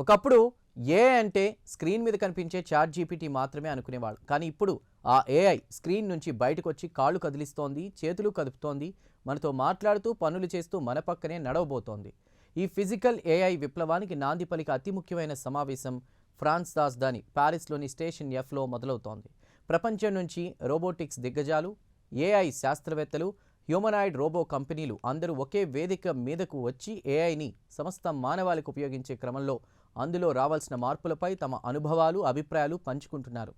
ఒకప్పుడు ఏఐ అంటే స్క్రీన్ మీద కనిపించే చాట్ జీపీటీ మాత్రమే అనుకునేవాళ్ళు. కానీ ఇప్పుడు ఆ ఏఐ స్క్రీన్ నుంచి బయటకు వచ్చి కాళ్ళు కదిలిస్తోంది, చేతులు కదుపుతోంది, మనతో మాట్లాడుతూ పనులు చేస్తూ మన పక్కనే నడవబోతోంది. ఈ ఫిజికల్ ఏఐ విప్లవానికి నాంది పలిక అతి ముఖ్యమైన సమావేశం ఫ్రాన్స్ రాజధాని ప్యారిస్లోని స్టేషన్ ఎఫ్లో మొదలవుతోంది. ప్రపంచం నుంచి రోబోటిక్స్ దిగ్గజాలు, ఏఐ శాస్త్రవేత్తలు, హ్యూమనాయిడ్ రోబో కంపెనీలు అందరూ ఒకే వేదిక మీదకు వచ్చి ఏఐని సమస్త మానవాళికి ఉపయోగించే క్రమంలో అందులో రావాల్సిన మార్పులపై తమ అనుభవాలు, అభిప్రాయాలు పంచుకుంటున్నారు.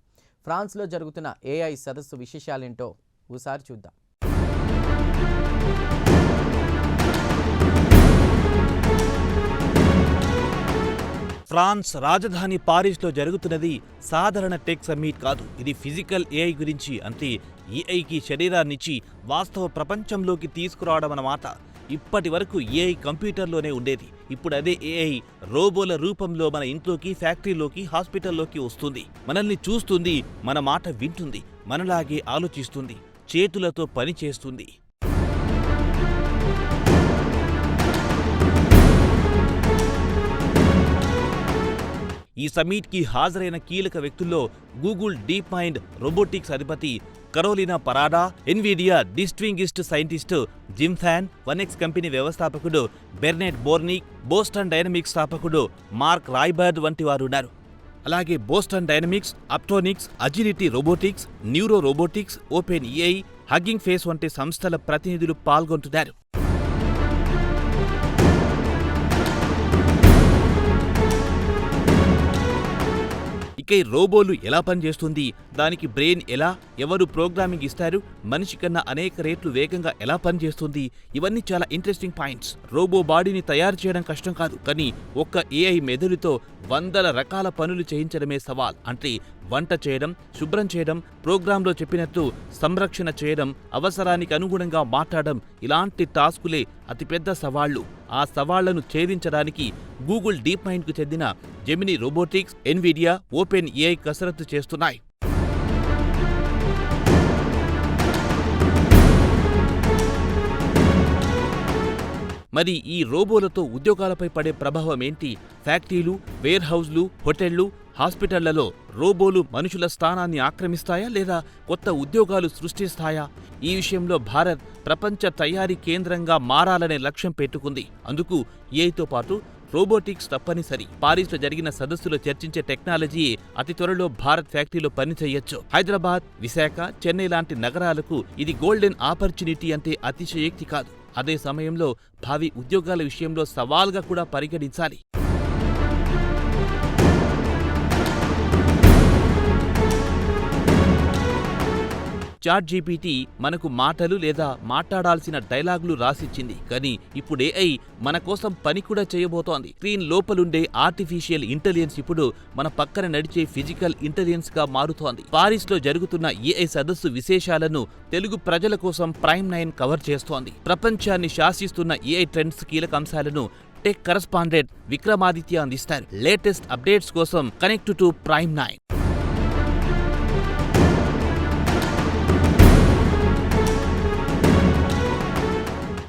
ఫ్రాన్స్లో జరుగుతున్న ఏఐ సదస్సు విశేషాలేంటో ఓసారి చూద్దాం. ఫ్రాన్స్ రాజధాని పారిస్లో జరుగుతున్నది సాధారణ టెక్ సమ్మిట్ కాదు. ఇది ఫిజికల్ ఏఐ గురించి. అంటే ఏఐకి శరీరాన్నిచ్చి వాస్తవ ప్రపంచంలోకి తీసుకురావడం అన్నమాట. ఇప్పటి వరకు ఏఐ కంప్యూటర్లోనే ఉండేది. ఇప్పుడు అదే ఏఐ రోబోల రూపంలో మన ఇంట్లోకి, ఫ్యాక్టరీలోకి, హాస్పిటల్లోకి వస్తుంది. మనల్ని చూస్తుంది, మన మాట వింటుంది, మనలాగే ఆలోచిస్తుంది, చేతులతో పని చేస్తుంది. ఈ సమ్మిట్కి హాజరైన కీలక వ్యక్తుల్లో గూగుల్ డీప్ మైండ్ రోబోటిక్స్ అధిపతి Carolina Parada, Nvidia distinguished scientist Jim Fan, 1X company వ్యవస్థాపకుడు బెర్నెట్ బోర్నిక్, బోస్టన్ డైనమిక్స్ స్థాపకుడు మార్క్ రాయ్బర్డ్ వంటి వారున్నారు. అలాగే Boston Dynamics, Apptronik, Agility Robotics, Neuro Robotics, OpenAI, Hugging Face వంటి సంస్థల ప్రతినిధులు పాల్గొంటున్నారు. ఇక ఈ రోబోలు ఎలా పనిచేస్తుంది, దానికి బ్రెయిన్ ఎలా, ఎవరు ప్రోగ్రామింగ్ ఇస్తారు, మనిషి కన్నా అనేక రేట్లు వేగంగా ఎలా పనిచేస్తుంది, ఇవన్నీ చాలా ఇంట్రెస్టింగ్ పాయింట్స్. రోబో బాడీని తయారు చేయడం కష్టం కాదు, కానీ ఒక్క ఏఐ మెదడుతో వందల రకాల పనులు చేయించడమే సవాల్. అంటే వంట చేయడం, శుభ్రం చేయడం, ప్రోగ్రాంలో చెప్పినట్టు సంరక్షణ చేయడం, అవసరానికి అనుగుణంగా మాట్లాడడం, ఇలాంటి టాస్కులే అతిపెద్ద సవాళ్లు. ఆ సవాళ్లను ఛేదించడానికి గూగుల్ డీప్ మైండ్కు చెందిన Gemini robotics, Nvidia, open AI కసరత్తు చేస్తున్నాయి. మరి ఈ రోబోలతో ఉద్యోగాలపై పడే ప్రభావం ఏంటి? ఫ్యాక్టరీలు, వేర్ హౌస్లు, హోటళ్లు, హాస్పిటళ్లలో రోబోలు మనుషుల స్థానాన్ని ఆక్రమిస్తాయా లేదా కొత్త ఉద్యోగాలు సృష్టిస్తాయా? ఈ విషయంలో భారత్ ప్రపంచ తయారీ కేంద్రంగా మారాలనే లక్ష్యం పెట్టుకుంది. అందుకు ఏఐతో పాటు రోబోటిక్స్ తప్పనిసరి. పారిస్లో జరిగిన సదస్సులో చర్చించే టెక్నాలజీ అతి త్వరలో భారత్ ఫ్యాక్టరీలో పనిచేయొచ్చు. హైదరాబాద్, విశాఖ, చెన్నై లాంటి నగరాలకు ఇది గోల్డెన్ ఆపర్చునిటీ అంటే అతిశయోక్తి కాదు. అదే సమయంలో భావి ఉద్యోగాల విషయంలో సవాల్గా కూడా పరిగణించాలి. చాట్ జీపీటీ మనకు మాటలు లేదా మాట్లాడాల్సిన డైలాగులు రాసిచ్చింది. కానీ ఇప్పుడు ఏఐ మన కోసం పని కూడా చేయబోతోంది. స్క్రీన్ లోపలుండే ఆర్టిఫిషియల్ ఇంటెలిజెన్స్ ఇప్పుడు మన పక్కన నడిచే ఫిజికల్ ఇంటెలిజెన్స్ గా మారుతోంది. పారిస్లో జరుగుతున్న ఏఐ సదస్సు విశేషాలను తెలుగు ప్రజల కోసం ప్రైమ్9 కవర్ చేస్తోంది. ప్రపంచాన్ని శాసిస్తున్న ఏఐ ట్రెండ్స్ కీలక అంశాలను టెక్ కరస్పాండెంట్ విక్రమాదిత్య అందిస్తారు. లేటెస్ట్ అప్డేట్స్ కోసం కనెక్ట్ టు ప్రైమ్9.